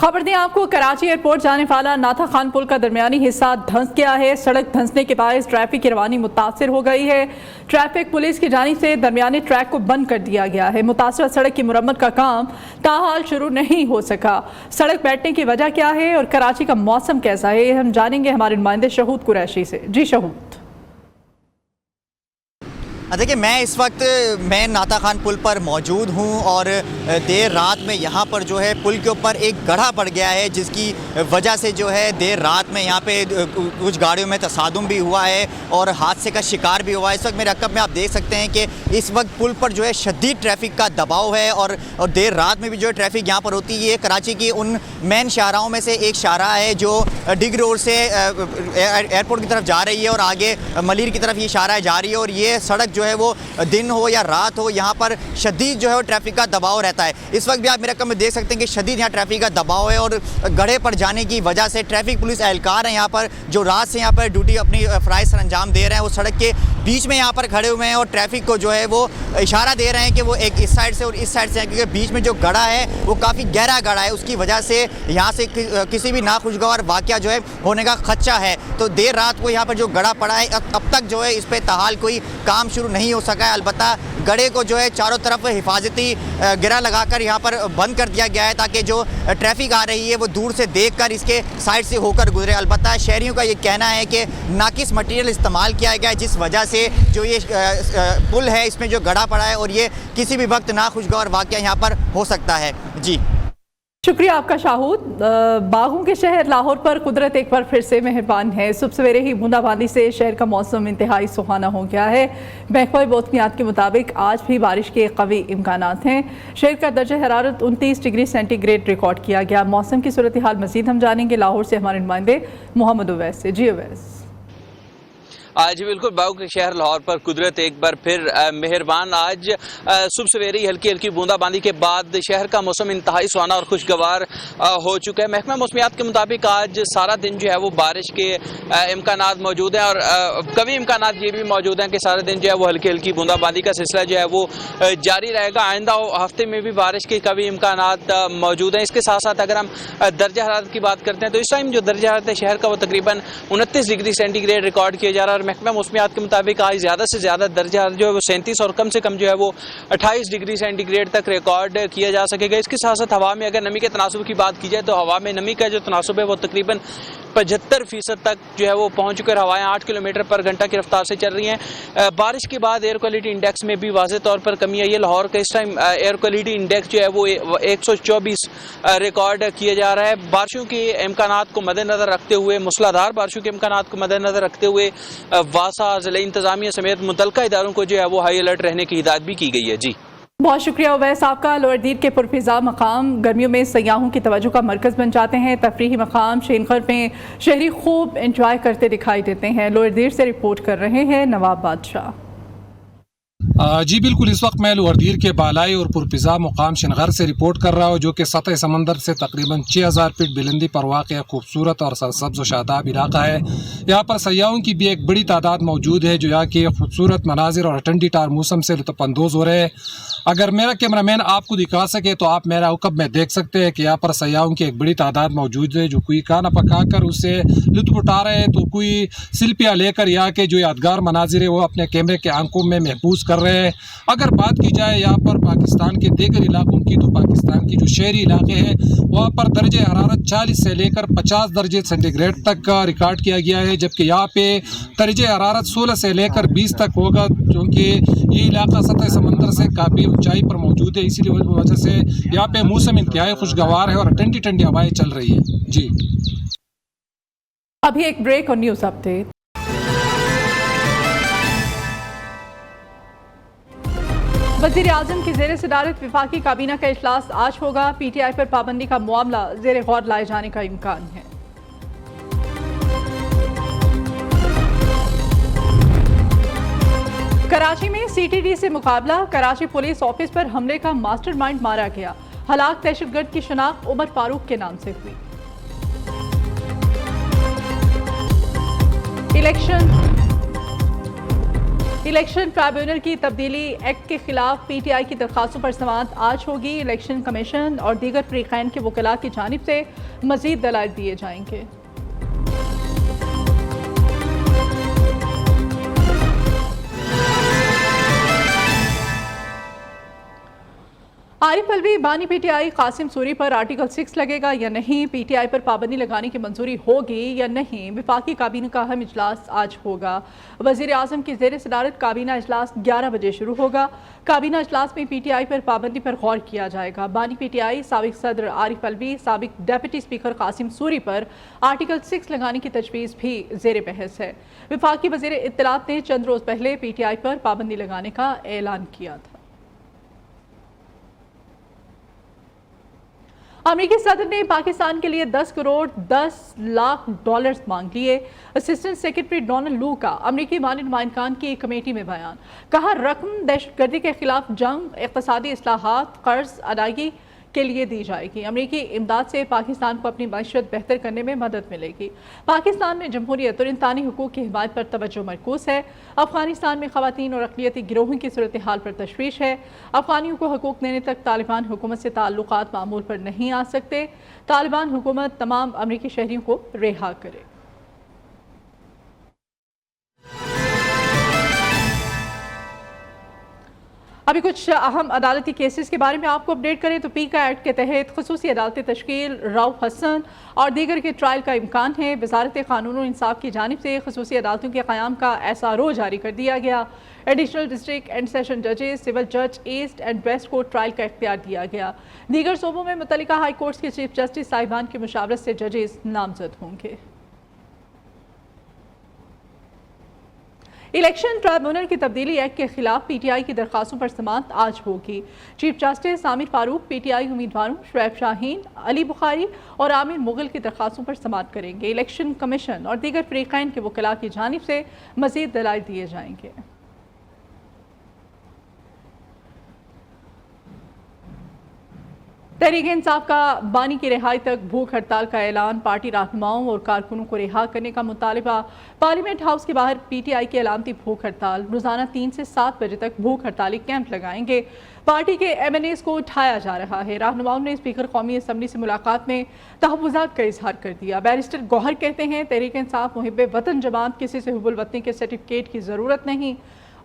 खबर दें आपको, कराची एयरपोर्ट जाने वाला नाथा खान पुल का दरमियानी हिस्सा धंस गया है। सड़क धंसने के बायस ट्रैफिक की रवानी मुतासर हो गई है। ट्रैफिक पुलिस की जानिब से दरमियानी ट्रैक को बंद कर दिया गया है। मुतासरा सड़क की मुरम्मत का काम ताहाल शुरू नहीं हो सका। सड़क बैठने की वजह क्या है और कराची का मौसम कैसा है, ये हम जानेंगे हमारे नुमाइंदे शहूद कुरैशी से। जी शहूद। देखिए, मैं इस वक्त नाथा खान पुल पर मौजूद हूँ और देर रात में यहाँ पर जो है पुल के ऊपर एक गड्ढा पड़ गया है, जिसकी वजह से जो है देर रात में यहाँ पे कुछ गाड़ियों में तसादुम भी हुआ है और हादसे का शिकार भी हुआ है। इस वक्त मेरे रकब में आप देख सकते हैं कि इस वक्त पुल पर जो है शदीद ट्रैफिक का दबाव है और देर रात में भी जो है ट्रैफिक यहाँ पर होती है। ये कराची की उन मेन शाहराहों में से एक शाहराह है जो डिग रोड से एयरपोर्ट की तरफ जा रही है और आगे मलीर की तरफ ये शाहराह जा रही है। और ये सड़क जो है वो दिन हो या रात हो, यहाँ पर शदीद जो है वो ट्रैफिक का दबाव रहता है। इस वक्त भी आप मेरे रकम में देख सकते हैं कि शदीद यहाँ ट्रैफिक का दबाव है और गड्ढे पर जाने की वजह से ट्रैफिक पुलिस एहलकार हैं यहाँ पर जो रात से यहाँ पर ड्यूटी अपनी फ़राइज़ सर अंजाम दे रहे हैं। वो सड़क के बीच में यहाँ पर खड़े हुए हैं और ट्रैफिक को जो है वो इशारा दे रहे हैं कि वो एक इस साइड से और इस साइड से है, क्योंकि बीच में जो गड्ढा है वो काफ़ी गहरा गड्ढा है। उसकी वजह से यहाँ से किसी भी नाखुशगवार वाक़या जो है होने का खदशा है। तो देर रात को यहाँ पर जो गड्ढा पड़ा है, अब तक जो है इस पर ताहाल कोई काम शुरू नहीं हो सका है। अलबत्ता गड्ढे को जो है चारों तरफ हिफाजती गिरा लगाकर यहाँ पर बंद कर दिया गया है ताकि जो ट्रैफिक आ रही है वो दूर से देखकर इसके साइड से होकर गुजरे। अलबत्ता शहरियों का ये कहना है कि नाकिस मटीरियल इस्तेमाल किया गया है, जिस वजह से जो ये पुल है इसमें जो गड्ढा पड़ा है और ये किसी भी वक्त नाखुशगवार वाक़या यहाँ पर हो सकता है। जी शुक्रिया आपका शाहूद। बागों के शहर लाहौर पर कुदरत एक बार फिर से मेहरबान है। सुबह सवेरे ही बूंदाबांदी से शहर का मौसम इंतहाई सुहाना हो गया है। महकमा मौसमियात के मुताबिक आज भी बारिश के कवी इम्कानात हैं। शहर का दर्जा हरारत 29 डिग्री सेंटीग्रेड रिकॉर्ड किया गया। मौसम की सूरत हाल मजीद हम जानेंगे लाहौर से हमारे नुमाइंदे मोहम्मद उवैस से। जी उवैस। आज बिल्कुल बागों के शहर लाहौर पर कुदरत एक बार फिर मेहरबान। आज सुबह सवेरे हल्की हल्की बूंदाबांदी के बाद शहर का मौसम इंतहाई सुहाना और खुशगवार हो चुका है। महकमा मौसमियात के मुताबिक आज सारा दिन जो है वो बारिश के इम्कानात मौजूद हैं और कभी इम्कानात ये भी मौजूद हैं कि सारा दिन जो है वो हल्की हल्की बूंदाबांदी का सिलसिला जो है वो जारी रहेगा। आइंदा हफ्ते में भी बारिश के कभी इम्कानात मौजूद हैं। इसके साथ साथ अगर हम दर्जा हरारत की बात करते हैं तो इस टाइम जो दर्जा हरारत है शहर का वो तकरीबन 29 डिग्री सेंटीग्रेड रिकॉर्ड किया जा रहा है। महकमा मौसमियात के मुताबिक आज ज़्यादा से ज़्यादा दर्जा जो है वो 37 और कम से कम जो है वो 28 डिग्री सेंटीग्रेड तक रिकॉर्ड किया जा सकेगा। इसके साथ साथ हवा में अगर नमी के तनासुब की बात की जाए तो हवा में नमी का जो तनासुब है वो तकरीबन 75% तक जो है वो पहुँच चुकर हवाएँ 8 किलोमीटर पर घंटा की रफ्तार से चल रही हैं। बारिश के बाद एयर क्वालिटी इंडेक्स में भी वाज़ेह तौर पर कमी आई है। लाहौर का इस टाइम एयर क्वालिटी इंडेक्स जो है वो 124 रिकॉर्ड किया जा रहा है। बारिशों के इम्कानात को मद्देनज़र रखते हुए, मूसलाधार बारिशों के इम्कानात को मद्देनज़र रखते हुए वासा ज़िला इंतज़ामिया समेत मुतल्लिका इदारों को जो है वो हाई अलर्ट रहने की हिदायत भी की गई है। जी बहुत शुक्रिया उवैस आपका। लोअर दीर के पुरफिजा मकाम गर्मियों में सयाहों की तवज्जो का मरकज़ बन जाते हैं। तफरीही मकाम शेनखर में शहरी खूब इंजॉय करते दिखाई देते हैं। लोअर दीर से रिपोर्ट कर रहे हैं नवाब बादशाह। जी बिल्कुल, इस वक्त मैं लोअर दीर के बालाई और पुरफिजा मुकाम शनगर से रिपोर्ट कर रहा हूँ, जो कि सतह समंदर से तकरीबन 6000 फीट बुलंदी पर वाक़ खूबसूरत और सरसब्ज़ व शादाब इलाका है। यहाँ पर सयाहों की भी एक बड़ी तादाद मौजूद है जो यहाँ के खूबसूरत मनाजिर और ठंडी टार मौसम से लुत्फ़अंदोज़ हो रहे हैं। अगर मेरा कैमरामैन आपको दिखा सके तो आप मेरा हुक्म में देख सकते हैं कि यहाँ पर सयाहों की एक बड़ी तादाद मौजूद है जो कोई खाना पका कर उससे लुत्फ़ उठा रहे हैं, तो कोई सेल्फियाँ लेकर यहाँ के जो यादगार मनाजिर है वो अपने कैमरे के आंखों में महफूज कर रहे हैं। अगर बात की जाए यहाँ पर पाकिस्तान के दीगर इलाकों की, तो पाकिस्तान की जो शहरी इलाके हैं वहाँ पर दर्जे हरारत 40 से लेकर 50 दर्जे सेंटीग्रेड तक का रिकॉर्ड किया गया है, जबकि यहाँ पे दर्जे हरारत 16 से लेकर 20 तक होगा, क्योंकि ये इलाका सतह समंदर से काफ़ी ऊंचाई पर मौजूद है। इसीलिए वजह से यहाँ पे मौसम इंतहाई खुशगवार है और ठंडी ठंडी हवाएं चल रही है। जी अभी एक ब्रेक और न्यूज़ अपडेट। वज़ीर आज़म की ज़ेर सदारत वफाकी काबीना का इजलास आज होगा। PTI पर पाबंदी का मामला ज़ेर गौर लाए जाने का इम्कान है। कराची में CTD से मुकाबला। कराची पुलिस ऑफिस पर हमले का मास्टरमाइंड मारा गया। हलाक दहशतगर्द की शनाख्त उमर फारूक के नाम से हुई। इलेक्शन ट्राइब्यूनल की तब्दीली एक्ट के खिलाफ पीटीआई की दरखास्तों पर समाअत आज होगी। इलेक्शन कमीशन और दीगर फरीकैन के वकला की जानिब से मजीद दलाइल दिए जाएंगे। आरिफ अलवी बानी पीटीआई कासिम सूरी पर आर्टिकल 6 लगेगा या नहीं, पीटीआई पर पाबंदी लगाने की मंजूरी होगी या नहीं, वफाकी काबीना का अहम इजलास आज होगा। वजीर आजम की ज़ेर सदारत काबीना इजलास 11 बजे शुरू होगा। काबीना इजलास में पीटीआई पर पाबंदी पर गौर किया जाएगा। बानी पीटीआई साबिक सदर आरिफ अलवी, साबिक डेप्यूटी स्पीकर कासिम सूरी पर आर्टिकल 6 लगाने की तजवीज़ भी ज़ेर बहस है। वफाकी वज़ीर इत्तलात ने चंद रोज़ पहले पीटीआई पर पाबंदी लगाने का ऐलान किया था। अमेरिकी सदर ने पाकिस्तान के लिए 10 करोड़ 10 लाख डॉलर्स मांग लिए। असिस्टेंट सेक्रेटरी डोनाल्ड लू का अमेरिकी माली नुमाइंदगान की एक कमेटी में बयान। कहा, रकम दहशतगर्दी के खिलाफ जंग, इक़्तिसादी इस्लाहात, कर्ज अदायगी के लिए दी जाएगी। अमेरिकी इमदाद से पाकिस्तान को अपनी मईशत बेहतर करने में मदद मिलेगी। पाकिस्तान में जमहूरियत और इंसानी हुकूक की हिमायत पर तवज्जो मरकूज है। अफगानिस्तान में ख़वातीन और अक़लियती गिरोहों की सूरत हाल पर तशवीश है। अफगानियों को हकूक देने तक तालिबान हुकूमत से ताल्लुकात मामूल पर नहीं आ सकते। तालिबान हुकूमत तमाम अमेरिकी शहरियों को रिहा करे। अभी कुछ अहम अदालती केसेस के बारे में आपको अपडेट करें तो पीका एक्ट के तहत खसूसी अदालती तश्कील रऊफ हसन और दीगर के ट्रायल का इम्कान है। वजारत कानून और इंसाफ की जानिब से खसूसी अदालतों के क़याम का SRO जारी कर दिया गया। एडिशनल डिस्ट्रिक्ट एंड सेशन जजेस, सिविल जज ईस्ट एंड वेस्ट को ट्रायल का इख्तियार दिया गया। दीगर सूबों में मुतल्लिका हाई कोर्ट्स के चीफ जस्टिस साहिबान की मुशावरत से जजेस नामजद होंगे। इलेक्शन ट्राइब्यूनल की तब्दीली एक्ट के खिलाफ पीटीआई की दरखास्तों पर समाअत आज होगी। Chief justice Aamir Farooq PTI उम्मीदवारों शुएब शाहीन, अली बुखारी और आमिर मुगल की दरखास्तों पर समाअत करेंगे। इलेक्शन कमीशन और दीगर फरीकैन के वकला की जानिब से मजीद दलाइल दिए जाएंगे। तहरीक इंसाफ का बानी की रिहाई तक भूख हड़ताल का ऐलान। पार्टी रहनुमाओं और कारकुनों को रिहा करने का मुतालिबा। पार्लियामेंट हाउस के बाहर पीटीआई की अलामती भूख हड़ताल। रोजाना 3 से 7 बजे तक भूख हड़ताली कैंप लगाएंगे। पार्टी के MNAs को उठाया जा रहा है। रहनुमाओं ने स्पीकर कौमी असम्बली से मुलाकात में तहफ़्फ़ुज़ात का इजहार कर दिया। बैरिस्टर गौहर कहते हैं, तहरीक इंसाफ मुहिब वतन जमात किसी से हुब्बुल वतनी के सर्टिफिकेट की ज़रूरत नहीं।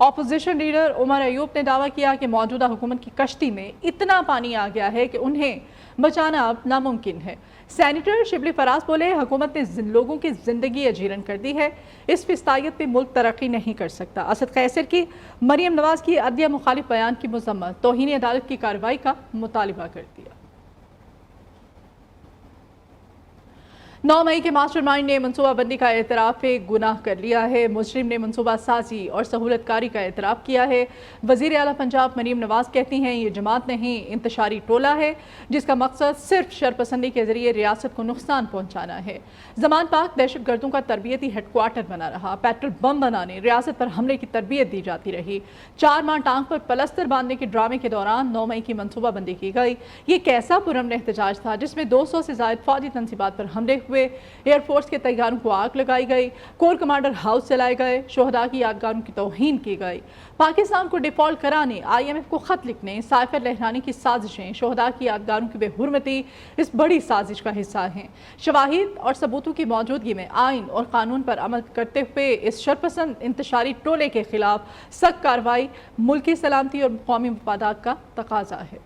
ऑपोजिशन लीडर उमर अयूब ने दावा किया कि मौजूदा हुकूमत की कश्ती में इतना पानी आ गया है कि उन्हें बचाना अब नामुमकिन है। सेनेटर शिबली फराज बोले, हुकूमत ने लोगों की जिंदगी अजीरन कर दी है। इस फिस्तायत पे मुल्क तरक्की नहीं कर सकता। असद कैसर की मरियम नवाज की अदलिया मुखालिफ बयान की मजम्मत। तौहीन अदालत की कार्रवाई का मुतालिबा कर दिया। 9 मई के मास्टरमाइंड ने मनसूबाबंदी का एतराफ़ गुनाह कर लिया है। मुजरिम ने मनसूबा साजी और सहूलतकारी का एतराफ़ किया है। वज़ीर आला पंजाब मरीम नवाज कहती हैं, ये जमात नहीं इंतशारी टोला है जिसका मकसद सिर्फ शरपसंदी के जरिए रियासत को नुकसान पहुँचाना है। ज़मान पाक दहशत गर्दों का तरबियती हेडक्वार्टर बना रहा। पेट्रोल बम बनाने, रियासत पर हमले की तरबियत दी जाती रही। 4 माह टांग पर पलस्तर बांधने के ड्रामे के दौरान 9 मई की मनसूबाबंदी की गई। ये कैसा पुरअमन एहतजाज था जिसमें 200 से ज़ायद फौजी तनसीबात पर हमले हुए। एयरफोर्स के तैयारों को आग लगाई गई। कोर कमांडर हाउस जलाए गए। शोहदा की यादगारों की तौहीन की गई। पाकिस्तान को डिफॉल्ट कराने, IMF को खत लिखने, साइफर लहराने की साजिशें शोहदा की यादगारों की बेहुरमती इस बड़ी साजिश का हिस्सा हैं। शवाहिद और सबूतों की मौजूदगी में आइन और कानून पर अमल करते हुए इस शरपसंद इंतशारी टोले के खिलाफ सख्त कार्रवाई मुल्की सलामती और कौमी मफादात का तकाजा है।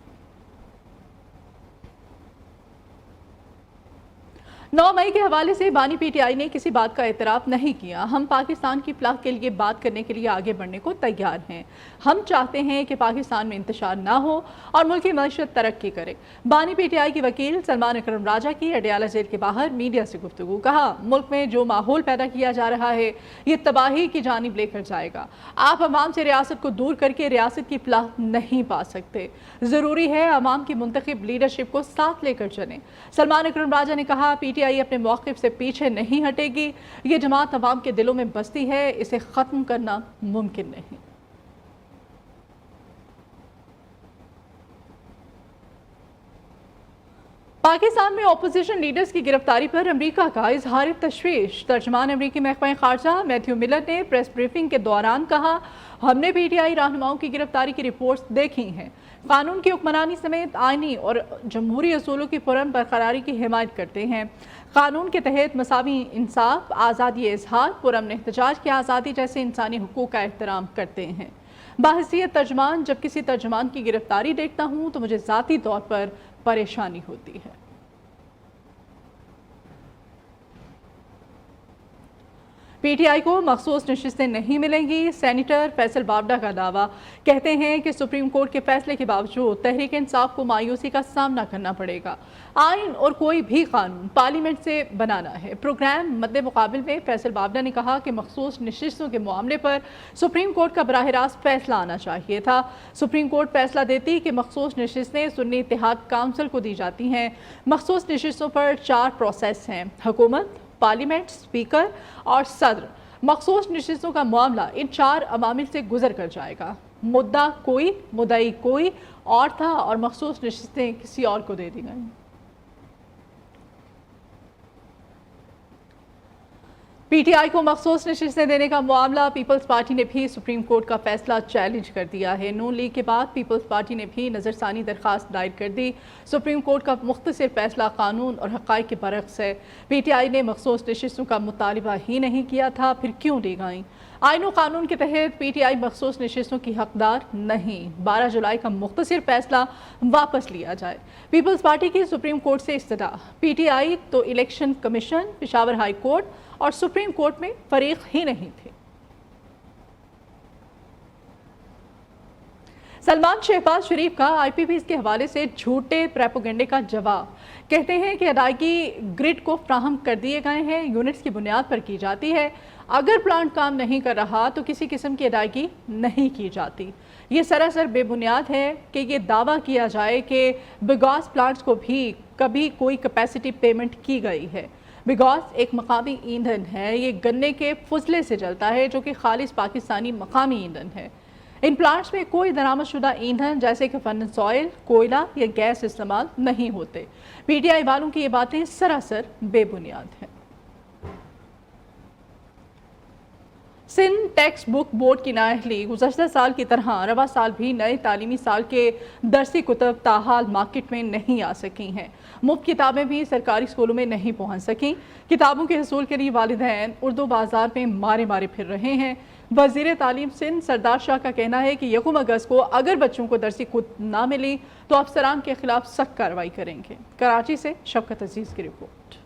9 मई के हवाले से बानी पीटीआई ने किसी बात का एतराफ़ नहीं किया। हम पाकिस्तान की फलाह के लिए बात करने के लिए आगे बढ़ने को तैयार हैं। हम चाहते हैं कि पाकिस्तान में इंतशार ना हो और मुल्क की मईशत तरक्की करे। बानी पीटीआई की वकील सलमान अकरम राजा की अडयाला जेल के बाहर मीडिया से गुफ्तगू। कहा, मुल्क में जो माहौल पैदा किया जा रहा है ये तबाही की जानिब लेकर जाएगा। आप अवाम से रियासत को दूर करके रियासत की फलाह नहीं पा सकते। ज़रूरी है अवाम की मुंतखब लीडरशिप को साथ लेकर चलें। सलमान अकरम राजा ने कहा, पीटीआई अपने मौक़िफ़ से पीछे नहीं हटेगी। ये जमात अवाम के दिलों में बसती है, इसे ख़त्म करना मुमकिन नहीं। पाकिस्तान में अपोजिशन लीडर्स की गिरफ्तारी पर अमेरिका का इजहार तशवीश। तर्जमान अमेरिकी महकमा खारजा मैथ्यू मिलर ने प्रेस ब्रीफिंग के दौरान कहा, हमने पीटीआई रहनुमाओं की गिरफ्तारी की रिपोर्ट्स देखी हैं। कानून की हुक्मरानी समेत आइनी और जमहूरी असूलों की पुरअमन बरकरारी की हिमायत करते हैं। कानून के तहत मसावी इंसाफ, आज़ादी इजहार, पुरअमन एहतजाज की आज़ादी जैसे इंसानी हुकूक का एहतराम करते हैं। बाहसियत तर्जमान जब किसी तर्जमान की गिरफ्तारी देखता हूँ तो मुझे ज़ाती तौर पर परेशानी होती है। पीटीआई को मखसूस नशिस्तें नहीं मिलेंगी, सेनेटर फैसल बावडा का दावा। कहते हैं कि सुप्रीम कोर्ट के फैसले के बावजूद तहरीक इंसाफ को मायूसी का सामना करना पड़ेगा। आइन और कोई भी कानून पार्लियामेंट से बनाना है। प्रोग्राम मद्दे मुकाबिल में फैसल बावडा ने कहा कि मखसूस नशिस्तों के मामले पर सुप्रीम कोर्ट का बराह रास्त फैसला आना चाहिए था। सुप्रीम कोर्ट फैसला देती कि मखसूस नशिस्तें सुन्नी इत्तेहाद काउंसिल को दी जाती हैं। मखसूस नशिस्तों पर 4 प्रोसेस हैं: हुकूमत, पार्लियामेंट, स्पीकर और सदर। मखसूस नशिस्तों का मामला इन 4 अवामिल से गुजर कर जाएगा। मुद्दा कोई, मुद्दई कोई और था और मखसूस नशिस्तें किसी और को दे दी गई। पीटीआई को मखसूस नशिस्तें देने का मामला पीपल्स पार्टी ने भी सुप्रीम कोर्ट का फैसला चैलेंज कर दिया है। नून लीग के बाद पीपल्स पार्टी ने भी नज़रसानी दरख्वास्त दायर कर दी। सुप्रीम कोर्ट का मुख्तसर फैसला कानून और हक़ाइक़ के बरअक्स है। पीटीआई ने मखसूस नशिस्तों का मुतालिबा ही नहीं किया था, फिर क्यों दी गई? आइन और कानून के तहत पीटीआई मखसूस नशिस्तों की हकदार नहीं। 12 जुलाई का मुख्तसर फैसला वापस लिया जाए। पीपल्स पार्टी की सुप्रीम कोर्ट से इस्तदा। पीटीआई तो election commission, Peshawar high court और सुप्रीम कोर्ट में फरीक ही नहीं थे। सलमान शहबाज शरीफ का आईपीपीज़ के हवाले से झूठे प्रोपेगेंडे का जवाब। कहते हैं कि अदायगी ग्रिड को फ्राहम कर दिए गए हैं, यूनिट्स की बुनियाद पर की जाती है। अगर प्लांट काम नहीं कर रहा तो किसी किस्म की अदायगी नहीं की जाती। ये सरासर बेबुनियाद है कि ये दावा किया जाए कि बिगॉस प्लांट्स को भी कभी कोई कैपेसिटी पेमेंट की गई है। बिगॉस एक मकामी ईंधन है, ये गन्ने के फुजले से जलता है जो कि खालिस पाकिस्तानी मकामी ईंधन है। इन प्लांट्स में कोई दरामदशुदा ईंधन जैसे कि फर्नेस ऑयल, कोयला या गैस इस्तेमाल नहीं होते। पीटीआई वालों की ये बातें सरासर बेबुनियाद हैं। सिंध टेक्स्ट बुक बोर्ड की नाअहली गुज़श्ता साल की तरह रवा साल भी नए तालीमी साल के दरसी कुतब ताहाल मार्केट में नहीं आ सकी हैं। मुफ्त किताबें भी सरकारी स्कूलों में नहीं पहुंच सकीं। किताबों के हसूल के लिए वालिदैन उर्दू बाजार में मारे मारे फिर रहे हैं। वज़ीर तालीम सिंध सरदार शाह का कहना है कि 1 अगस्त को अगर बच्चों को दरसी कुतब ना मिली तो अफसरान के खिलाफ सख्त कार्रवाई करेंगे। कराची से शफकत अजीज की रिपोर्ट।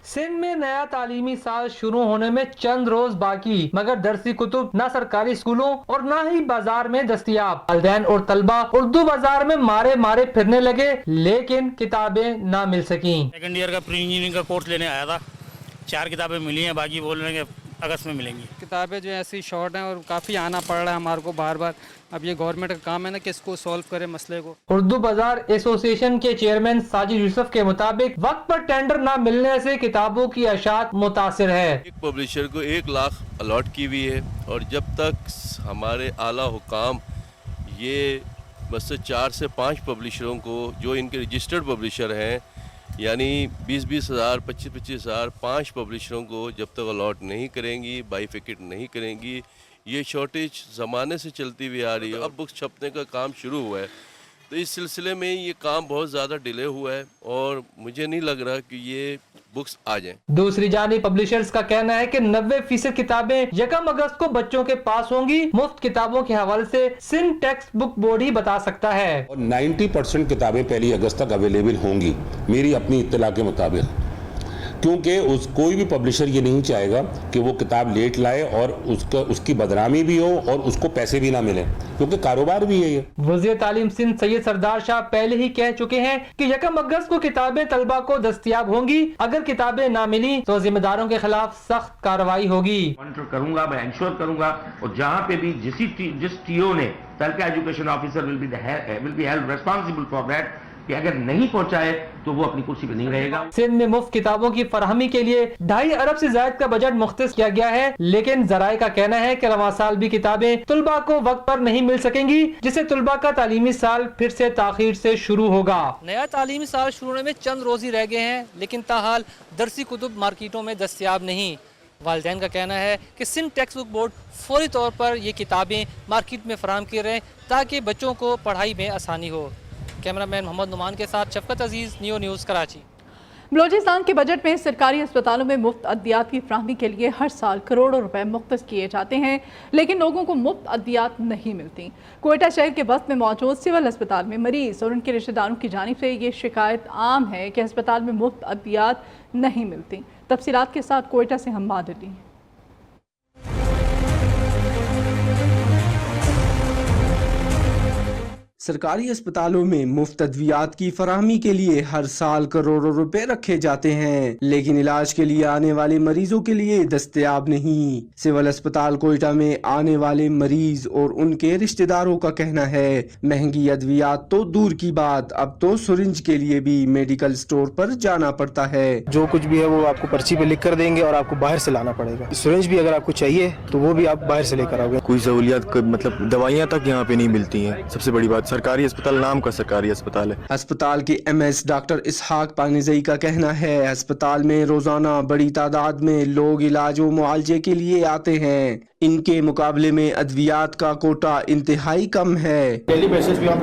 सिंध में नया तालीमी साल शुरू होने में चंद रोज बाकी, मगर दरसी कुतुब न सरकारी स्कूलों और न ही बाजार में दस्तयाब। वालिदैन और तलबा उर्दू बाजार में मारे मारे फिरने लगे, लेकिन किताबें न मिल सकी। सेकंड ईयर का प्री इंजीनियरिंग का कोर्स लेने आया था, 4 किताबें मिली हैं, बाकी बोल रहे हैं अगस्त में मिलेंगी। किताबें जो ऐसी शॉर्ट हैं और काफ़ी आना पड़ रहा है हमारे को बार बार। अब ये गवर्नमेंट का काम है ना कि इसको सॉल्व करे मसले को। उर्दू बाजार एसोसिएशन के चेयरमैन साजिद यूसुफ के मुताबिक वक्त पर टेंडर न मिलने से किताबों की अशात मुतासिर है। एक पब्लिशर को 1 लाख अलॉट की हुई है और जब तक हमारे आला हुकाम ये बस 4 से 5 पब्लिशरों को, जो इनके रजिस्टर्ड पब्लिशर हैं, यानी 20-20 हज़ार, 25-25 हज़ार 5 पब्लिशरों को जब तक अलॉट नहीं करेंगी, बाइफिकेट नहीं करेंगी, ये शॉर्टेज ज़माने से चलती हुई आ रही है। अब बुक्स छपने का काम शुरू हुआ है, तो इस सिलसिले में ये काम बहुत ज़्यादा डिले हुआ है और मुझे नहीं लग रहा कि ये बुक्स आ जाएं। दूसरी जानिब पब्लिशर्स का कहना है कि 90% किताबें 1 अगस्त को बच्चों के पास होंगी। मुफ्त किताबों के हवाले से सिंध टेक्स्ट बुक बोर्ड ही बता सकता है। और 90% किताबें 1 अगस्त तक अवेलेबल होंगी मेरी अपनी इत्तला के मुताबिक, क्योंकि कोई भी पब्लिशर ये नहीं चाहेगा कि वो किताब लेट लाए और उसकी बदनामी भी हो और उसको पैसे भी ना मिले, क्योंकि कारोबार भी है ये। वज़ीर तालीम सिंध सैयद सरदार शाह पहले ही कह चुके हैं कि 1 अगस्त को किताबें तलबा को दस्तयाब होंगी। अगर किताबें ना मिली तो जिम्मेदारों के खिलाफ सख्त कार्रवाई होगी। मॉनिटर करूंगा, मैं इंश्योर करूंगा, और जहां पे भी जिस टीओ ने taluka education officer will be held responsible for that, कि अगर नहीं पहुंचाए तो वो अपनी कुर्सी पे नहीं रहेगा। सिंध में मुफ्त किताबों की फराहमी के लिए 2.5 अरब से ज्यादा का बजट मुख्तस किया गया है, लेकिन जराए का कहना है कि रवां साल भी किताबें तुलबा को वक्त पर नहीं मिल सकेंगी, जिससे तुलबा का तालीमी साल फिर से ताखीर से शुरू होगा। नया तालीमी साल शुरू होने में चंद रोज ही रह गए हैं, लेकिन ताहाल दरसी कुतुब मार्केटों में दस्तयाब नहीं। वालिदैन का कहना है कि सिंध टेक्स्ट बुक बोर्ड फौरी तौर पर ये किताबें मार्केट में फराहम कर रहे हैं ताकि बच्चों को पढ़ाई में आसानी हो। कैमरामैन मोहम्मद नुमान के साथ शफकत अजीज, नियो न्यूज़ कराची। बलूचिस्तान के बजट में सरकारी अस्पतालों में मुफ्त अद्वियात की फराहमी के लिए हर साल करोड़ों रुपए मुख्तस किए जाते हैं, लेकिन लोगों को मुफ्त अद्वियात नहीं मिलती। कोयटा शहर के वस्त में मौजूद सिविल अस्पताल में मरीज और उनके रिश्तेदारों की जानिब से ये शिकायत आम है कि अस्पताल में मुफ्त अद्वियात नहीं मिलती। तफसीलात के साथ कोयटा से हम्माद अली। सरकारी अस्पतालों में मुफ्त अद्वियात की फराहमी के लिए हर साल करोड़ों रुपए रखे जाते हैं, लेकिन इलाज के लिए आने वाले मरीजों के लिए दस्तयाब नहीं। सिविल अस्पताल कोयटा में आने वाले मरीज और उनके रिश्तेदारों का कहना है महंगी अद्वियात तो दूर की बात, अब तो सिरिंज के लिए भी मेडिकल स्टोर पर जाना पड़ता है। जो कुछ भी है वो आपको पर्ची पे लिख कर देंगे और आपको बाहर से लाना पड़ेगा। सिरिंज भी अगर आपको चाहिए तो वो भी आप बाहर से लेकर आओगे। कोई सहूलियत मतलब दवाइयाँ तक यहाँ पे नहीं मिलती हैं। सबसे बड़ी बात, सरकारी अस्पताल नाम का सरकारी अस्पताल है। अस्पताल के MS डॉक्टर इसहाक पानीज़ई का कहना है अस्पताल में रोजाना बड़ी तादाद में लोग इलाज व मुआलजे के लिए आते हैं। इनके मुकाबले में अद्वियात का कोटा इंतहाई कम है। डेली बेसिस पे हम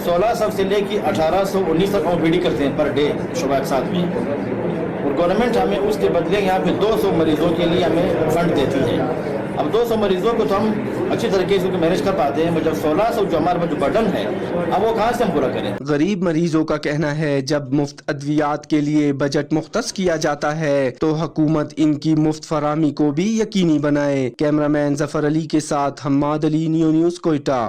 1600 से लेकर 1819 तक OPD करते हैं पर डे शुबह के साथ में, और गवर्नमेंट हमें उसके बदले यहाँ पे 200 मरीजों के लिए हमें फंड देती है। अब 200 मरीजों को तो हम अच्छी तरीके से मैनेज कर पाते हैं, जब 1600 जो हमारे पास जो बर्डन है अब वो कहाँ से हम पूरा करें। गरीब मरीजों का कहना है जब मुफ्त अद्वियात के लिए बजट मुख्तस किया जाता है तो हुकूमत इनकी मुफ्त फराहमी को भी यकीनी बनाए। कैमरामैन जफर अली के साथ हम्माद अली, नियो न्यूज़, कोयटा।